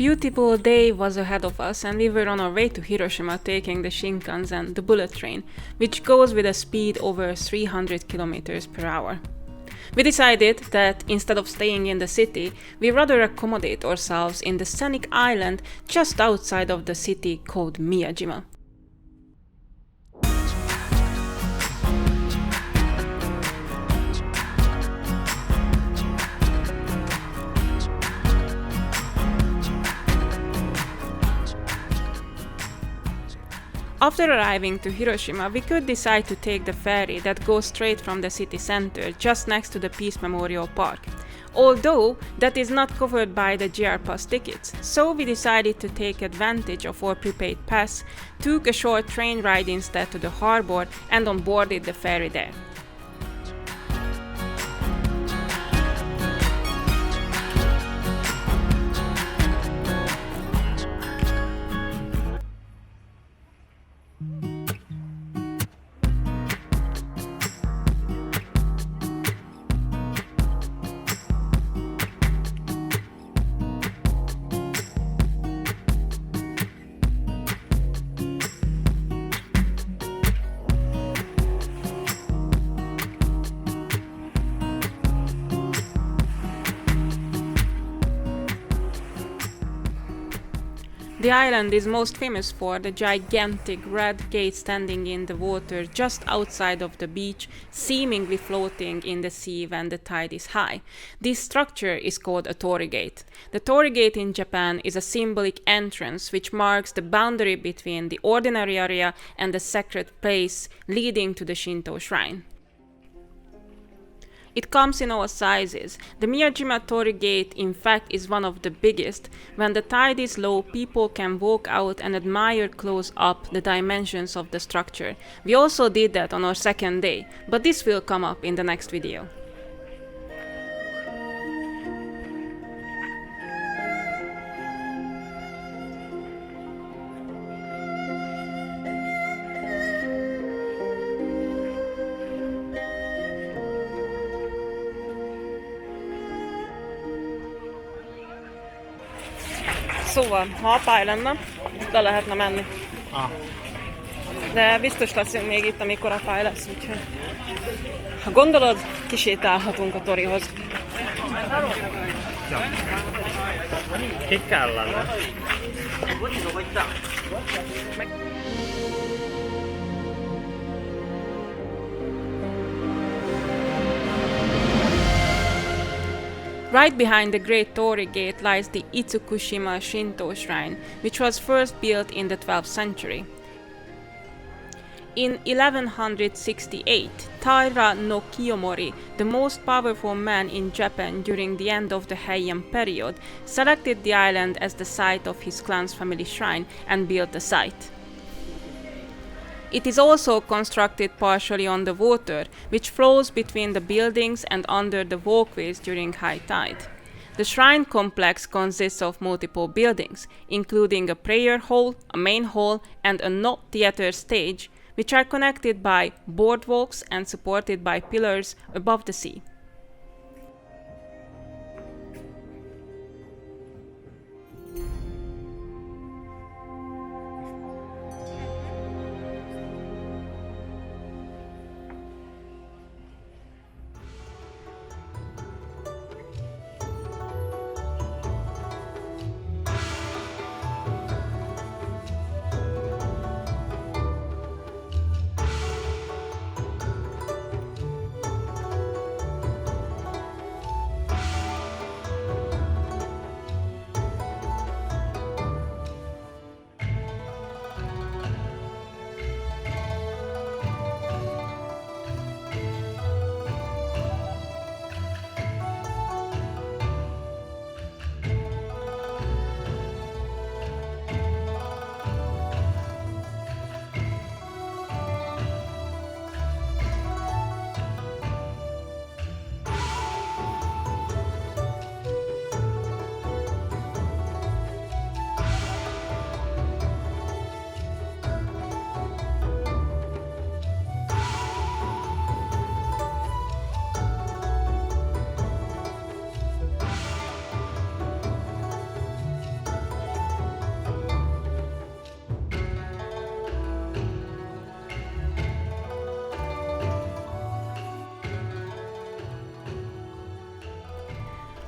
beautiful day was ahead of us and we were on our way to Hiroshima taking the Shinkansen, the bullet train, which goes with a speed over 300 kilometers per hour. We decided that instead of staying in the city, we rather accommodate ourselves in the scenic island just outside of the city called Miyajima. After arriving to Hiroshima, we could decide to take the ferry that goes straight from the city center just next to the Peace Memorial Park. Although that is not covered by the JR Pass tickets, so we decided to take advantage of our prepaid pass, took a short train ride instead to the harbor and onboarded the ferry there. The island is most famous for the gigantic red gate standing in the water just outside of the beach, seemingly floating in the sea when the tide is high. This structure is called a Torii gate. The Torii gate in Japan is a symbolic entrance which marks the boundary between the ordinary area and the sacred place leading to the Shinto shrine. It comes in all sizes. The Miyajima Torii gate in fact is one of the biggest. When the tide is low, people can walk out and admire close up the dimensions of the structure. We also did that on our second day, but this will come up in the next video. Szóval, ha apály lenne, le lehetne menni. De biztos leszünk még itt, amikor apály lesz, úgyhogy... Ha gondolod, kisétálhatunk a Torihoz. Kikkel lenne? Right behind the Great Torii gate lies the Itsukushima Shrine, which was first built in the 12th century. In 1168, Taira no Kiyomori, the most powerful man in Japan during the end of the Heian period, selected the island as the site of his clan's family shrine and built the site. It is also constructed partially on the water, which flows between the buildings and under the walkways during high tide. The shrine complex consists of multiple buildings, including a prayer hall, a main hall, and a not theater stage, which are connected by boardwalks and supported by pillars above the sea.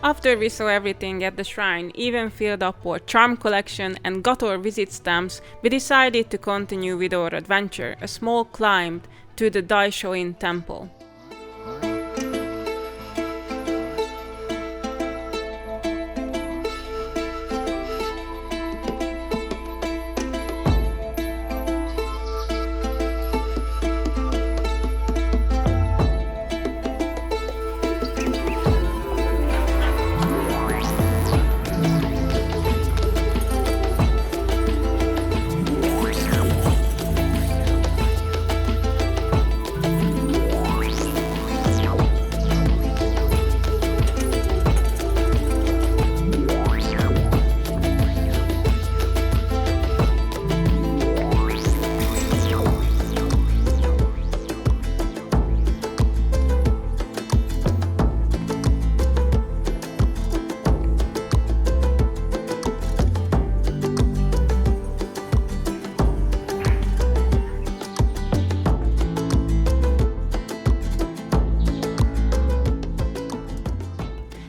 After we saw everything at the shrine, even filled up our charm collection and got our visit stamps, we decided to continue with our adventure, a small climb to the Daisho-In Temple.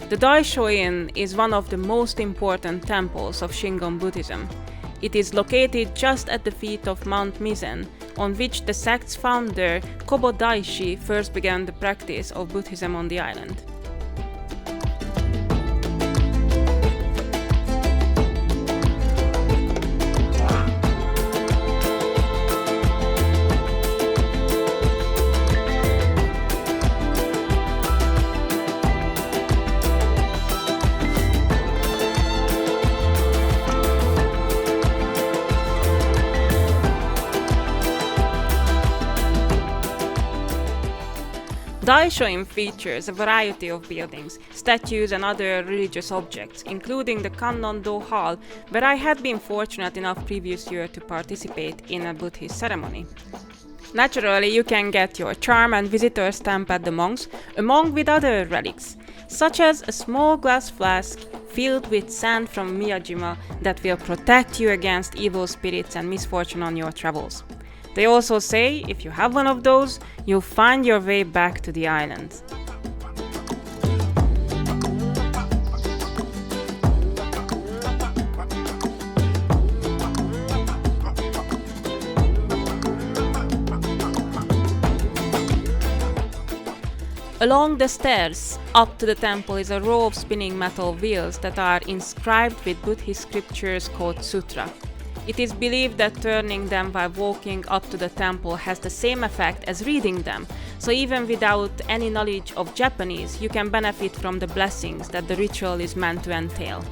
The Daisho-In is one of the most important temples of Shingon Buddhism. It is located just at the feet of Mount Mizen, on which the sect's founder Kobo Daishi first began the practice of Buddhism on the island. Daisho-In features a variety of buildings, statues and other religious objects, including the Kannon-do Hall, where I had been fortunate enough previous year to participate in a Buddhist ceremony. Naturally, you can get your charm and visitor stamp at the monks, along with other relics, such as a small glass flask filled with sand from Miyajima that will protect you against evil spirits and misfortune on your travels. They also say if you have one of those, you'll find your way back to the island. Along the stairs up to the temple is a row of spinning metal wheels that are inscribed with Buddhist scriptures called sutra. It is believed that turning them while walking up to the temple has the same effect as reading them, so even without any knowledge of Japanese, you can benefit from the blessings that the ritual is meant to entail.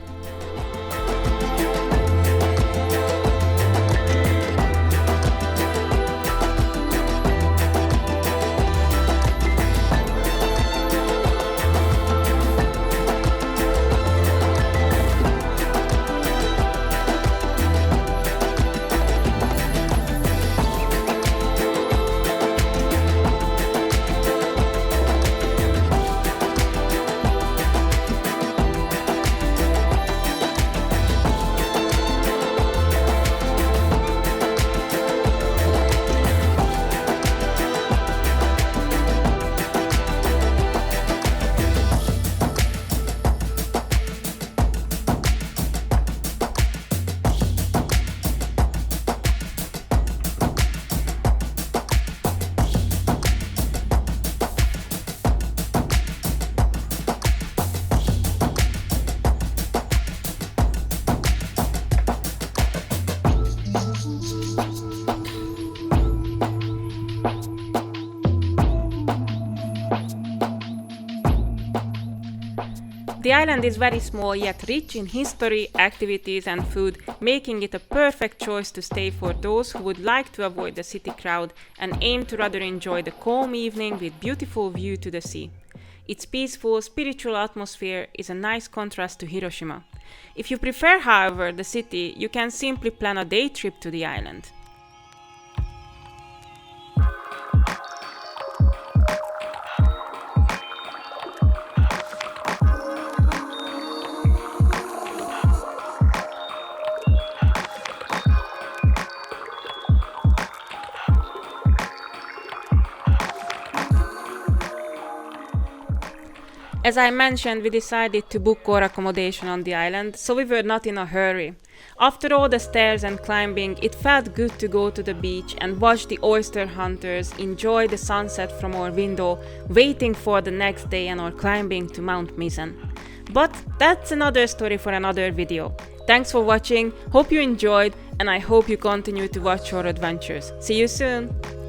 The island is very small yet rich in history, activities and food, making it a perfect choice to stay for those who would like to avoid the city crowd and aim to rather enjoy the calm evening with beautiful view to the sea. Its peaceful, spiritual atmosphere is a nice contrast to Hiroshima. If you prefer, however, the city, you can simply plan a day trip to the island. As I mentioned, we decided to book core accommodation on the island, so we were not in a hurry. After all the stairs and climbing, it felt good to go to the beach and watch the Oyster Hunters, enjoy the sunset from our window, waiting for the next day and our climbing to Mount Mizzen. But that's another story for another video. Thanks for watching, hope you enjoyed, and I hope you continue to watch our adventures. See you soon!